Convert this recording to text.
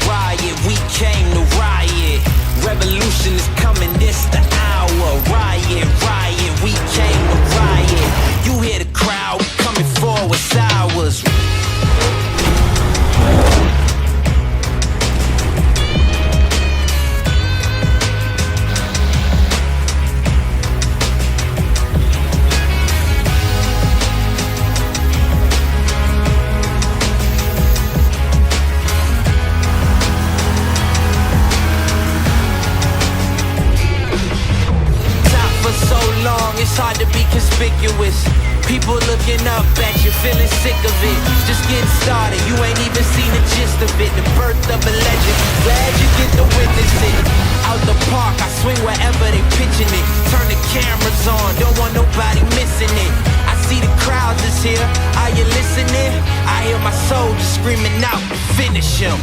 Riot, we came to riot. Revolution is coming, this the hour. Riot, riot, we came to riot. You hear the crowd coming forward, it's ours. It's hard to be conspicuous. People looking up at you, feeling sick of it. Just getting started, you ain't even seen the gist of it. The birth of a legend, glad you get to witness it. Out the park, I swing wherever they pitching it. Turn the cameras on, don't want nobody missing it. I see the crowds is here, are you listening? I hear my soldiers screaming out to finish him.